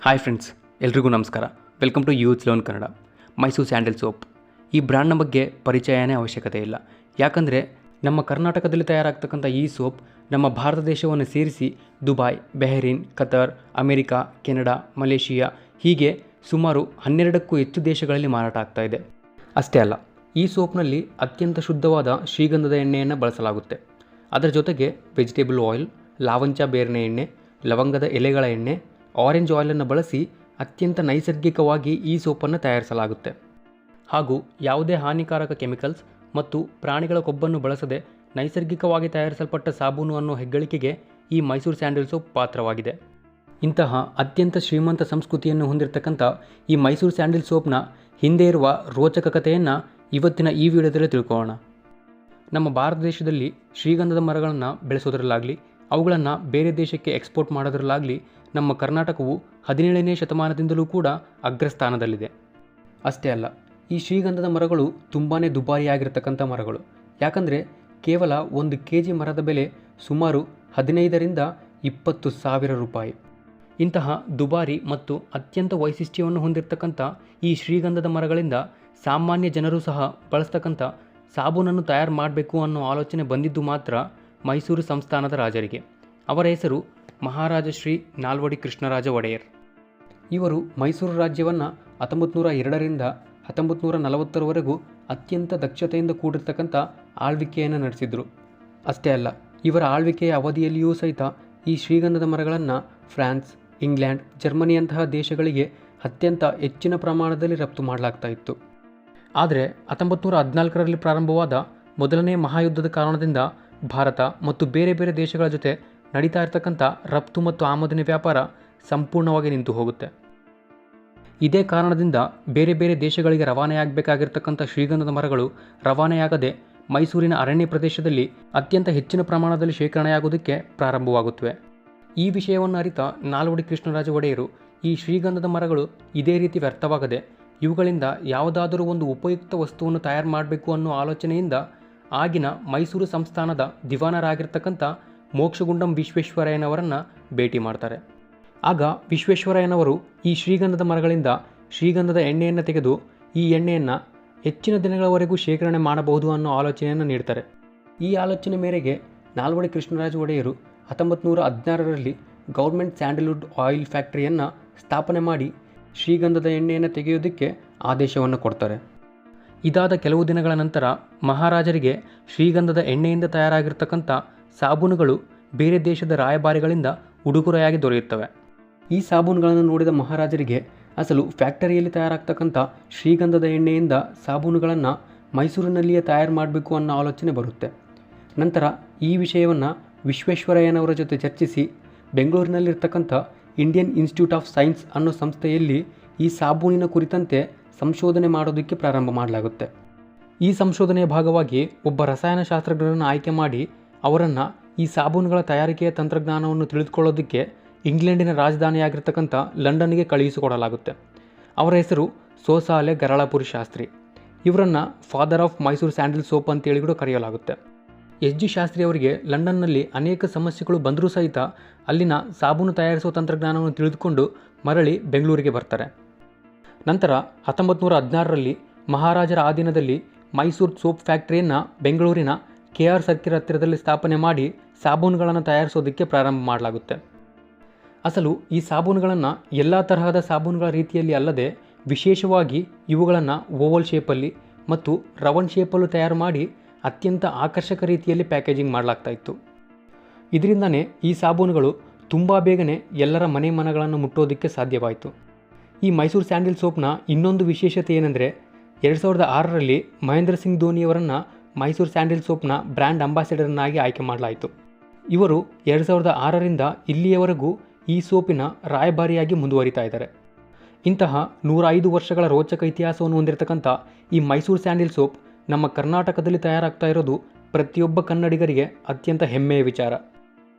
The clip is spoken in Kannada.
ಹಾಯ್ ಫ್ರೆಂಡ್ಸ್, ಎಲ್ರಿಗೂ ನಮಸ್ಕಾರ. Welcome to youth loan Kannada. Mysore sandal soap ಈ ಬ್ರ್ಯಾಂಡ್ನ ಬಗ್ಗೆ ಪರಿಚಯನೇ ಅವಶ್ಯಕತೆ ಇಲ್ಲ. ಯಾಕಂದರೆ ನಮ್ಮ ಕರ್ನಾಟಕದಲ್ಲಿ ತಯಾರಾಗ್ತಕ್ಕಂಥ ಈ ಸೋಪ್ ನಮ್ಮ ಭಾರತ ದೇಶವನ್ನು ಸೇರಿಸಿ Dubai, ಬೆಹರಿನ್, Qatar, America, Canada, Malaysia ಹೀಗೆ ಸುಮಾರು 12ಕ್ಕೂ ಹೆಚ್ಚು ದೇಶಗಳಲ್ಲಿ ಮಾರಾಟ ಆಗ್ತಾ ಇದೆ. ಅಷ್ಟೇ ಅಲ್ಲ, ಈ ಸೋಪ್ನಲ್ಲಿ ಅತ್ಯಂತ ಶುದ್ಧವಾದ ಶ್ರೀಗಂಧದ ಎಣ್ಣೆಯನ್ನು ಬಳಸಲಾಗುತ್ತೆ. ಅದರ ಜೊತೆಗೆ ವೆಜಿಟೇಬಲ್ ಆಯಿಲ್, ಲಾವಂಚ ಬೇರಿನ ಎಣ್ಣೆ, ಲವಂಗದ ಎಲೆಗಳ ಎಣ್ಣೆ, ಆರೆಂಜ್ ಆಯಿಲನ್ನು ಬಳಸಿ ಅತ್ಯಂತ ನೈಸರ್ಗಿಕವಾಗಿ ಈ ಸೋಪನ್ನು ತಯಾರಿಸಲಾಗುತ್ತೆ. ಹಾಗೂ ಯಾವುದೇ ಹಾನಿಕಾರಕ ಕೆಮಿಕಲ್ಸ್ ಮತ್ತು ಪ್ರಾಣಿಗಳ ಕೊಬ್ಬನ್ನು ಬಳಸದೆ ನೈಸರ್ಗಿಕವಾಗಿ ತಯಾರಿಸಲ್ಪಟ್ಟ ಸಾಬೂನು ಅನ್ನೋ ಹೆಗ್ಗಳಿಕೆಗೆ ಈ ಮೈಸೂರು ಸ್ಯಾಂಡಲ್ ಸೋಪ್ ಪಾತ್ರವಾಗಿದೆ. ಇಂತಹ ಅತ್ಯಂತ ಶ್ರೀಮಂತ ಸಂಸ್ಕೃತಿಯನ್ನು ಹೊಂದಿರತಕ್ಕಂಥ ಈ ಮೈಸೂರು ಸ್ಯಾಂಡಲ್ ಸೋಪ್ನ ಹಿಂದೆ ಇರುವ ರೋಚಕ ಕಥೆಯನ್ನು ಇವತ್ತಿನ ಈ ವಿಡಿಯೋದಲ್ಲಿ ತಿಳ್ಕೊಳ್ಳೋಣ. ನಮ್ಮ ಭಾರತ ದೇಶದಲ್ಲಿ ಶ್ರೀಗಂಧದ ಮರಗಳನ್ನು ಬೆಳೆಸೋದ್ರಲ್ಲಾಗಲಿ ಅವುಗಳನ್ನು ಬೇರೆ ದೇಶಕ್ಕೆ ಎಕ್ಸ್ಪೋರ್ಟ್ ಮಾಡೋದ್ರಲ್ಲಾಗಲಿ ನಮ್ಮ ಕರ್ನಾಟಕವು 17ನೇ ಶತಮಾನದಿಂದಲೂ ಕೂಡ ಅಗ್ರಸ್ಥಾನದಲ್ಲಿದೆ. ಅಷ್ಟೇ ಅಲ್ಲ, ಈ ಶ್ರೀಗಂಧದ ಮರಗಳು ತುಂಬಾ ದುಬಾರಿಯಾಗಿರ್ತಕ್ಕಂಥ ಮರಗಳು. ಯಾಕಂದರೆ ಕೇವಲ 1 kg ಮರದ ಬೆಲೆ ಸುಮಾರು 15ರಿಂದ 20,000 ರೂಪಾಯಿ. ಇಂತಹ ದುಬಾರಿ ಮತ್ತು ಅತ್ಯಂತ ವೈಶಿಷ್ಟ್ಯವನ್ನು ಹೊಂದಿರತಕ್ಕಂಥ ಈ ಶ್ರೀಗಂಧದ ಮರಗಳಿಂದ ಸಾಮಾನ್ಯ ಜನರು ಸಹ ಬಳಸ್ತಕ್ಕಂಥ ಸಾಬೂನನ್ನು ತಯಾರು ಮಾಡಬೇಕು ಅನ್ನೋ ಆಲೋಚನೆ ಬಂದಿದ್ದು ಮಾತ್ರ ಮೈಸೂರು ಸಂಸ್ಥಾನದ ರಾಜರಿಗೆ. ಅವರ ಹೆಸರು ಮಹಾರಾಜ ಶ್ರೀ ನಾಲ್ವಡಿ ಕೃಷ್ಣರಾಜ ಒಡೆಯರ್. ಇವರು ಮೈಸೂರು ರಾಜ್ಯವನ್ನು 1902ರಿಂದ 1940ರವರೆಗೂ ಅತ್ಯಂತ ದಕ್ಷತೆಯಿಂದ ಕೂಡಿರ್ತಕ್ಕಂಥ ಆಳ್ವಿಕೆಯನ್ನು ನಡೆಸಿದರು. ಅಷ್ಟೇ ಅಲ್ಲ, ಇವರ ಆಳ್ವಿಕೆಯ ಅವಧಿಯಲ್ಲಿಯೂ ಸಹಿತ ಈ ಶ್ರೀಗಂಧದ ಮರಗಳನ್ನು ಫ್ರಾನ್ಸ್, ಇಂಗ್ಲೆಂಡ್, ಜರ್ಮನಿಯಂತಹ ದೇಶಗಳಿಗೆ ಅತ್ಯಂತ ಹೆಚ್ಚಿನ ಪ್ರಮಾಣದಲ್ಲಿ ರಫ್ತು ಮಾಡಲಾಗ್ತಾ ಇತ್ತು. ಆದರೆ 1914ರಲ್ಲಿ ಪ್ರಾರಂಭವಾದ ಮೊದಲನೇ ಮಹಾಯುದ್ಧದ ಕಾರಣದಿಂದ ಭಾರತ ಮತ್ತು ಬೇರೆ ಬೇರೆ ದೇಶಗಳ ಜೊತೆ ನಡೀತಾ ಇರತಕ್ಕಂಥ ರಫ್ತು ಮತ್ತು ಆಮದಿನ ವ್ಯಾಪಾರ ಸಂಪೂರ್ಣವಾಗಿ ನಿಂತು ಹೋಗುತ್ತೆ. ಇದೇ ಕಾರಣದಿಂದ ಬೇರೆ ಬೇರೆ ದೇಶಗಳಿಗೆ ರವಾನೆಯಾಗಬೇಕಾಗಿರ್ತಕ್ಕಂಥ ಶ್ರೀಗಂಧದ ಮರಗಳು ರವಾನೆಯಾಗದೆ ಮೈಸೂರಿನ ಅರಣ್ಯ ಪ್ರದೇಶದಲ್ಲಿ ಅತ್ಯಂತ ಹೆಚ್ಚಿನ ಪ್ರಮಾಣದಲ್ಲಿ ಶೇಖರಣೆಯಾಗೋದಕ್ಕೆ ಪ್ರಾರಂಭವಾಗುತ್ತವೆ. ಈ ವಿಷಯವನ್ನು ಅರಿತ ನಾಲ್ವಡಿ ಕೃಷ್ಣರಾಜ ಒಡೆಯರು ಈ ಶ್ರೀಗಂಧದ ಮರಗಳು ಇದೇ ರೀತಿ ವ್ಯರ್ಥವಾಗದೆ ಇವುಗಳಿಂದ ಯಾವುದಾದರೂ ಒಂದು ಉಪಯುಕ್ತ ವಸ್ತುವನ್ನು ತಯಾರು ಮಾಡಬೇಕು ಅನ್ನೋ ಆಲೋಚನೆಯಿಂದ ಆಗಿನ ಮೈಸೂರು ಸಂಸ್ಥಾನದ ದಿವಾನರಾಗಿರ್ತಕ್ಕಂಥ ಮೋಕ್ಷಗುಂಡಂ ವಿಶ್ವೇಶ್ವರಯ್ಯನವರನ್ನು ಭೇಟಿ ಮಾಡ್ತಾರೆ. ಆಗ ವಿಶ್ವೇಶ್ವರಯ್ಯನವರು ಈ ಶ್ರೀಗಂಧದ ಮರಗಳಿಂದ ಶ್ರೀಗಂಧದ ಎಣ್ಣೆಯನ್ನು ತೆಗೆದು ಈ ಎಣ್ಣೆಯನ್ನು ಹೆಚ್ಚಿನ ದಿನಗಳವರೆಗೂ ಶೇಖರಣೆ ಮಾಡಬಹುದು ಅನ್ನೋ ಆಲೋಚನೆಯನ್ನು ನೀಡ್ತಾರೆ. ಈ ಆಲೋಚನೆ ಮೇರೆಗೆ ನಾಲ್ವಡಿ ಕೃಷ್ಣರಾಜ ಒಡೆಯರು 1916ರಲ್ಲಿ ಗೌರ್ಮೆಂಟ್ ಸ್ಯಾಂಡಲ್ವುಡ್ ಆಯಿಲ್ ಫ್ಯಾಕ್ಟರಿಯನ್ನು ಸ್ಥಾಪನೆ ಮಾಡಿ ಶ್ರೀಗಂಧದ ಎಣ್ಣೆಯನ್ನು ತೆಗೆಯೋದಕ್ಕೆ ಆದೇಶವನ್ನು ಕೊಡ್ತಾರೆ. ಇದಾದ ಕೆಲವು ದಿನಗಳ ನಂತರ ಮಹಾರಾಜರಿಗೆ ಶ್ರೀಗಂಧದ ಎಣ್ಣೆಯಿಂದ ತಯಾರಾಗಿರ್ತಕ್ಕಂಥ ಸಾಬೂನುಗಳು ಬೇರೆ ದೇಶದ ರಾಯಭಾರಿಗಳಿಂದ ಉಡುಗೊರೆಯಾಗಿ ದೊರೆಯುತ್ತವೆ. ಈ ಸಾಬೂನುಗಳನ್ನು ನೋಡಿದ ಮಹಾರಾಜರಿಗೆ ಅಸಲು ಫ್ಯಾಕ್ಟರಿಯಲ್ಲಿ ತಯಾರಾಗ್ತಕ್ಕಂಥ ಶ್ರೀಗಂಧದ ಎಣ್ಣೆಯಿಂದ ಸಾಬೂನುಗಳನ್ನು ಮೈಸೂರಿನಲ್ಲಿಯೇ ತಯಾರು ಮಾಡಬೇಕು ಅನ್ನೋ ಆಲೋಚನೆ ಬರುತ್ತೆ. ನಂತರ ಈ ವಿಷಯವನ್ನು ವಿಶ್ವೇಶ್ವರಯ್ಯನವರ ಜೊತೆ ಚರ್ಚಿಸಿ ಬೆಂಗಳೂರಿನಲ್ಲಿರ್ತಕ್ಕಂಥ ಇಂಡಿಯನ್ ಇನ್ಸ್ಟಿಟ್ಯೂಟ್ ಆಫ್ ಸೈನ್ಸ್ ಅನ್ನೋ ಸಂಸ್ಥೆಯಲ್ಲಿ ಈ ಸಾಬೂನಿನ ಕುರಿತಂತೆ ಸಂಶೋಧನೆ ಮಾಡೋದಕ್ಕೆ ಪ್ರಾರಂಭ ಮಾಡಲಾಗುತ್ತೆ. ಈ ಸಂಶೋಧನೆಯ ಭಾಗವಾಗಿ ಒಬ್ಬ ರಸಾಯನಶಾಸ್ತ್ರಜ್ಞರನ್ನು ಆಯ್ಕೆ ಮಾಡಿ ಅವರನ್ನು ಈ ಸಾಬೂನುಗಳ ತಯಾರಿಕೆಯ ತಂತ್ರಜ್ಞಾನವನ್ನು ತಿಳಿದುಕೊಳ್ಳೋದಕ್ಕೆ ಇಂಗ್ಲೆಂಡಿನ ರಾಜಧಾನಿಯಾಗಿರ್ತಕ್ಕಂಥ ಲಂಡನ್ಗೆ ಕಳುಹಿಸಿಕೊಡಲಾಗುತ್ತೆ. ಅವರ ಹೆಸರು ಸೋಸಾಲೆ ಗರಳಪುರಿ ಶಾಸ್ತ್ರಿ. ಇವರನ್ನು father of Mysuru sandal soap ಅಂತೇಳಿ ಕೂಡ ಕರೆಯಲಾಗುತ್ತೆ. ಎಸ್.ಜಿ. ಶಾಸ್ತ್ರಿ ಅವರಿಗೆ ಲಂಡನ್ನಲ್ಲಿ ಅನೇಕ ಸಮಸ್ಯೆಗಳು ಬಂದರೂ ಸಹಿತ ಅಲ್ಲಿನ ಸಾಬೂನು ತಯಾರಿಸುವ ತಂತ್ರಜ್ಞಾನವನ್ನು ತಿಳಿದುಕೊಂಡು ಮರಳಿ ಬೆಂಗಳೂರಿಗೆ ಬರ್ತಾರೆ. ನಂತರ 1916ರಲ್ಲಿ ಮಹಾರಾಜರ ಆಧೀನದಲ್ಲಿ ಮೈಸೂರು ಸೋಪ್ ಫ್ಯಾಕ್ಟರಿಯನ್ನು ಬೆಂಗಳೂರಿನ KR ಸರ್ಕಲ್ ಹತ್ತಿರದಲ್ಲಿ ಸ್ಥಾಪನೆ ಮಾಡಿ ಸಾಬೂನುಗಳನ್ನು ತಯಾರಿಸೋದಕ್ಕೆ ಪ್ರಾರಂಭ ಮಾಡಲಾಗುತ್ತೆ. ಅಸಲು ಈ ಸಾಬೂನುಗಳನ್ನು ಎಲ್ಲ ತರಹದ ಸಾಬೂನುಗಳ ರೀತಿಯಲ್ಲಿ ಅಲ್ಲದೆ ವಿಶೇಷವಾಗಿ ಇವುಗಳನ್ನು ಓವಲ್ ಶೇಪಲ್ಲಿ ಮತ್ತು ರೌಂಡ್ ಶೇಪಲ್ಲೂ ತಯಾರು ಮಾಡಿ ಅತ್ಯಂತ ಆಕರ್ಷಕ ರೀತಿಯಲ್ಲಿ ಪ್ಯಾಕೇಜಿಂಗ್ ಮಾಡಲಾಗ್ತಾ ಇತ್ತು. ಇದರಿಂದನೇ ಈ ಸಾಬೂನುಗಳು ತುಂಬ ಬೇಗನೆ ಎಲ್ಲರ ಮನೆಗಳನ್ನು ಮುಟ್ಟೋದಕ್ಕೆ ಸಾಧ್ಯವಾಯಿತು. ಈ ಮೈಸೂರು ಸ್ಯಾಂಡಲ್ ಸೋಪ್ನ ಇನ್ನೊಂದು ವಿಶೇಷತೆ ಏನೆಂದರೆ 2006ರಲ್ಲಿ ಮಹೇಂದ್ರ ಸಿಂಗ್ ಧೋನಿಯವರನ್ನು ಮೈಸೂರು ಸ್ಯಾಂಡಲ್ ಸೋಪ್ನ ಬ್ರ್ಯಾಂಡ್ ಅಂಬಾಸಿಡರ್ನಾಗಿ ಆಯ್ಕೆ ಮಾಡಲಾಯಿತು. ಇವರು 2006ರಿಂದ ಇಲ್ಲಿಯವರೆಗೂ ಈ ಸೋಪಿನ ರಾಯಭಾರಿಯಾಗಿ ಮುಂದುವರಿತಾ ಇದ್ದಾರೆ. ಇಂತಹ 105 ವರ್ಷಗಳ ರೋಚಕ ಇತಿಹಾಸವನ್ನು ಹೊಂದಿರತಕ್ಕಂಥ ಈ ಮೈಸೂರು ಸ್ಯಾಂಡಲ್ ಸೋಪ್ ನಮ್ಮ ಕರ್ನಾಟಕದಲ್ಲಿ ತಯಾರಾಗ್ತಾ ಇರೋದು ಪ್ರತಿಯೊಬ್ಬ ಕನ್ನಡಿಗರಿಗೆ ಅತ್ಯಂತ ಹೆಮ್ಮೆಯ ವಿಚಾರ.